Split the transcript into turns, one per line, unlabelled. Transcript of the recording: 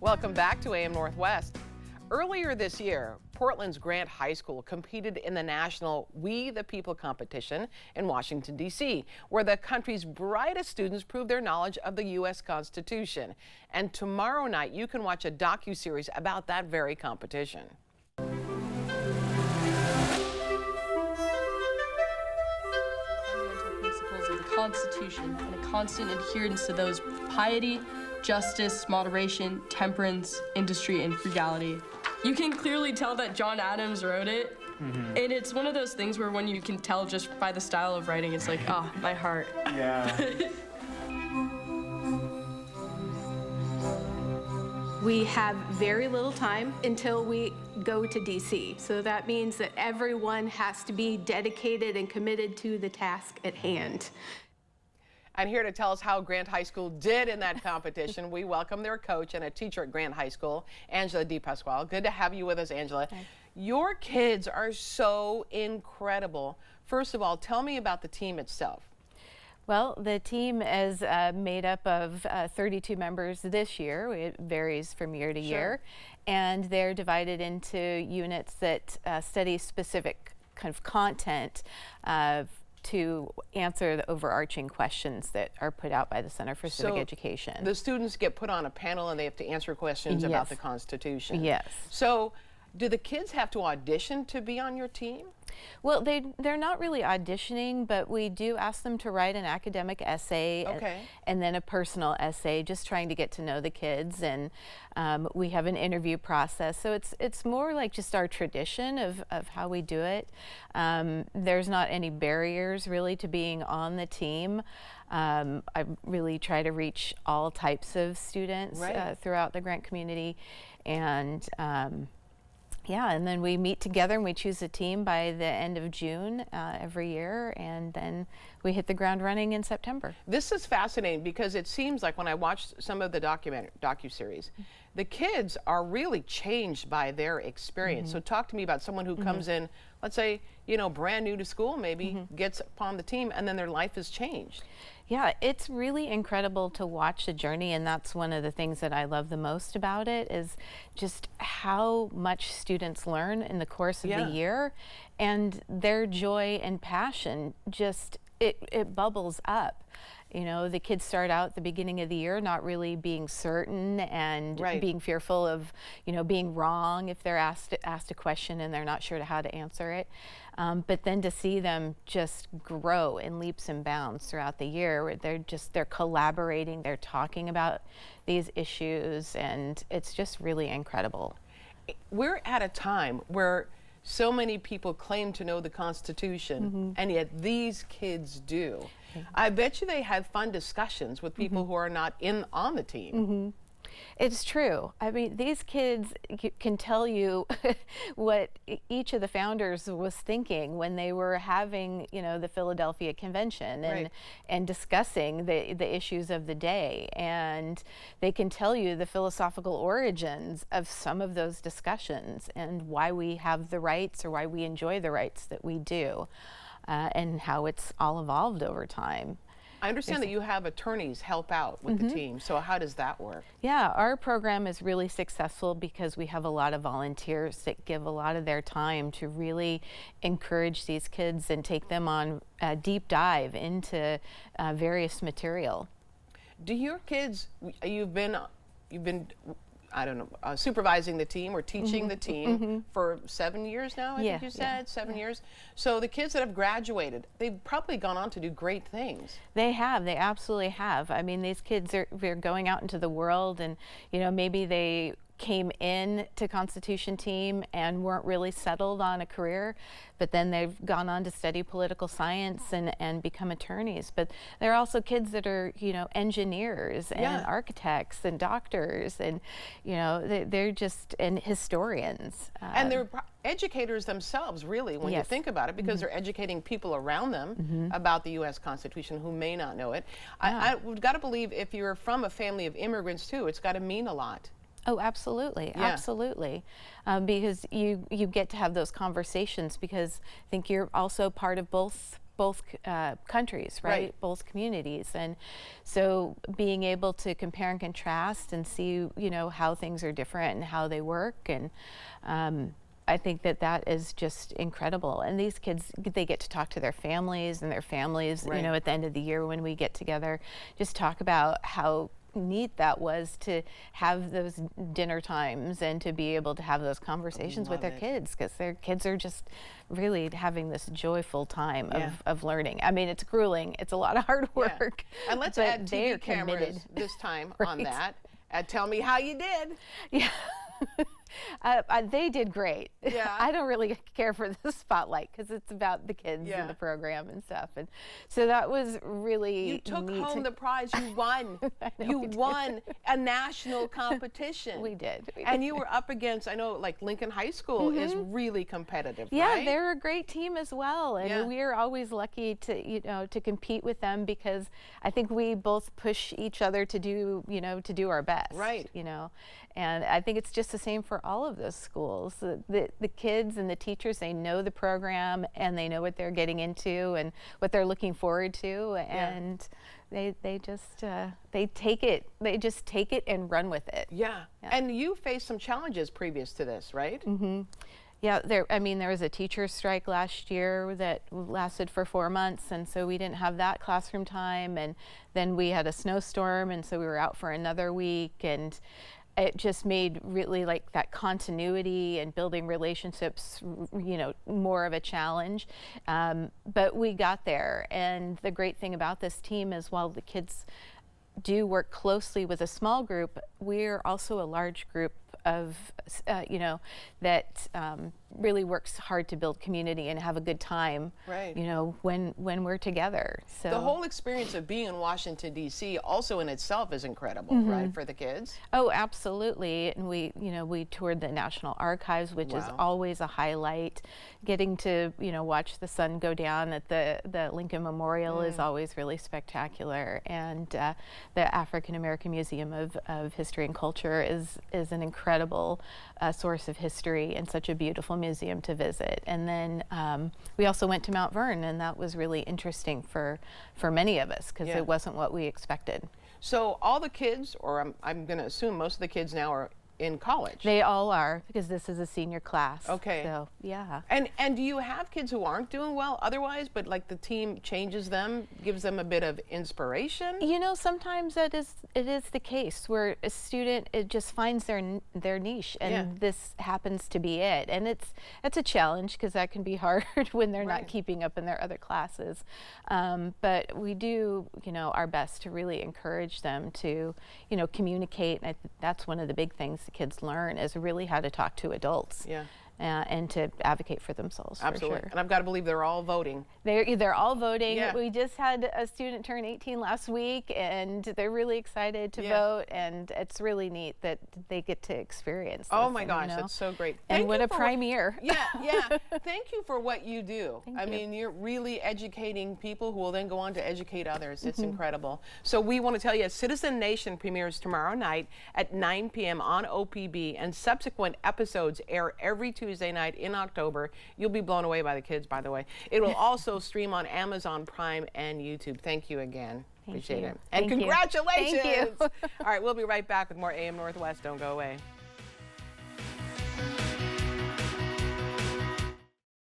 Welcome back to AM Northwest. Earlier this year, Portland's Grant High School competed in the national We the People competition in Washington, D.C., where the country's brightest students proved their knowledge of the U.S. Constitution. And tomorrow night, you can watch a docuseries about that very competition.
Fundamental principles of the Constitution and a constant adherence to those: piety, justice, moderation, temperance, industry, and frugality. You can clearly tell that John Adams wrote it. And it's one of those things where when you can tell just by the style of writing, it's like, oh, my heart.
Yeah.
We have very little time until we go to DC. So that means that everyone has to be dedicated and committed to the task at hand.
And here to tell us how Grant High School did in that competition, we welcome their coach and a teacher at Grant High School, Angela DiPasquale. Good to have you with us, Angela.
Hi.
Your kids are so incredible. First of all, tell me about the team itself.
Well, the team is made up of 32 members this year. It varies from year to year. And they're divided into units that study specific kind of content to answer the overarching questions that are put out by the Center for Civic Education.
The students get put on a panel and they have to answer questions about the Constitution.
Yes.
So do the kids have to audition to be on your team?
Well, they're not really auditioning, but we do ask them to write an academic essay and then a personal essay, just trying to get to know the kids. And we have an interview process. So it's more like just our tradition of how we do it. There's not any barriers really to being on the team. I really try to reach all types of students throughout the Grant community. And yeah, and then we meet together and we choose a team by the end of June every year, and then we hit the ground running in September.
This is fascinating because it seems like when I watched some of the docuseries, the kids are really changed by their experience. So talk to me about someone who comes in, let's say, you know, brand new to school, maybe gets upon the team, and then their life has changed.
Yeah, it's really incredible to watch the journey, and that's one of the things that I love the most about it, is just how much students learn in the course of the year, and their joy and passion just, it bubbles up. You know, the kids start out at the beginning of the year not really being certain and being fearful of, you know, being wrong if they're asked a question and they're not sure how to answer it. But then to see them just grow in leaps and bounds throughout the year, where they're collaborating, they're talking about these issues, and it's just really incredible.
We're at a time where so many people claim to know the Constitution, and yet these kids do. I bet you they have fun discussions with people who are not on the team.
It's true. I mean, these kids can tell you what each of the founders was thinking when they were having, you know, the Philadelphia Convention and discussing the issues of the day. And they can tell you the philosophical origins of some of those discussions and why we have the rights, or why we enjoy the rights that we do, and how it's all evolved over time.
I understand that you have attorneys help out with the team, so how does that work?
Yeah, our program is really successful because we have a lot of volunteers that give a lot of their time to really encourage these kids and take them on a deep dive into various material.
Do your kids, you've been I don't know, supervising the team or teaching the team for 7 years now, I think you said, 7 years. So the kids that have graduated, they've probably gone on to do great things.
They have, they absolutely have. I mean, these kids they're going out into the world, and, you know, maybe they came in to Constitution team and weren't really settled on a career, but then they've gone on to study political science and become attorneys. But there are also kids that are, you know, engineers and architects and doctors, and, you know, they're just, and historians.
And they're educators themselves, really, when you think about it, because they're educating people around them about the U.S. Constitution who may not know it. I've got to believe if you're from a family of immigrants, too, it's got to mean a lot.
Oh, absolutely, absolutely. Because you get to have those conversations, because I think you're also part of both both countries, right? Both communities. And so being able to compare and contrast and see, you know, how things are different and how they work, and I think that that is just incredible. And these kids, they get to talk to their families, and their families, you know, at the end of the year when we get together, just talk about how neat that was to have those dinner times and to be able to have those conversations with their kids, because their kids are just really having this joyful time of learning. I mean, it's grueling. It's a lot of hard work.
And let's add TV cameras this time on that. Tell me how you did.
Yeah. They did great.
Yeah.
I don't really care for the spotlight because it's about the kids and the program and stuff. And so that was really
You took
neat.
home the prize. You won. You won a national competition.
We did.
And you were up against, I know, like Lincoln High School is really competitive,
Yeah,
right?
they're a great team as well. And we are always lucky to, you know, to compete with them, because I think we both push each other to do, you know, to do our best.
Right.
You know, and I think it's just the same for all of those schools. The kids and the teachers, they know the program and they know what they're getting into and what they're looking forward to, and they just take it and run with it.
Yeah. And you faced some challenges previous to this, right?
Yeah, there was a teacher's strike last year that lasted for 4 months, and so we didn't have that classroom time, and then we had a snowstorm, and so we were out for another week, and it just made really like that continuity and building relationships, you know, more of a challenge. But we got there, and the great thing about this team is, while the kids do work closely with a small group, we're also a large group of, you know, that really works hard to build community and have a good time, you know, when we're together. So
the whole experience of being in Washington, D.C. also in itself is incredible, right, for the kids?
Oh, absolutely. And we toured the National Archives, which is always a highlight. Getting to, you know, watch the sun go down at the Lincoln Memorial is always really spectacular. And the African American Museum of History and Culture is an incredible source of history and such a beautiful museum to visit. And then we also went to Mount Vernon, and that was really interesting for many of us, because it wasn't what we expected.
So all the kids, or I'm going to assume most of the kids now, are in college.
They all are, because this is a senior class.
Okay.
So yeah.
And do you have kids who aren't doing well otherwise, but like the team changes them, gives them a bit of inspiration?
You know, sometimes it is the case where a student, it just finds their niche, and this happens to be it. And it's a challenge, because that can be hard when they're not keeping up in their other classes. But we do, you know, our best to really encourage them to, you know, communicate. And that's one of the big things kids learn, is really how to talk to adults. And to advocate for themselves.
Absolutely.
For sure.
And I've got to believe they're all voting.
They're all voting. We just had a student turn 18 last week, and they're really excited to vote, and it's really neat that they get to experience this.
Oh my gosh, that's so great.
And what a prime year.
Thank you for what you do. I mean, you're really educating people who will then go on to educate others. It's incredible. So we want to tell you, Citizen Nation premieres tomorrow night at 9 p.m. on OPB, and subsequent episodes air every Tuesday night in October. You'll be blown away by the kids, by the way. It will also stream on Amazon Prime and YouTube. Thank you again. Appreciate it. And congratulations.
Thank you.
All right, we'll be right back with more AM Northwest. Don't go away.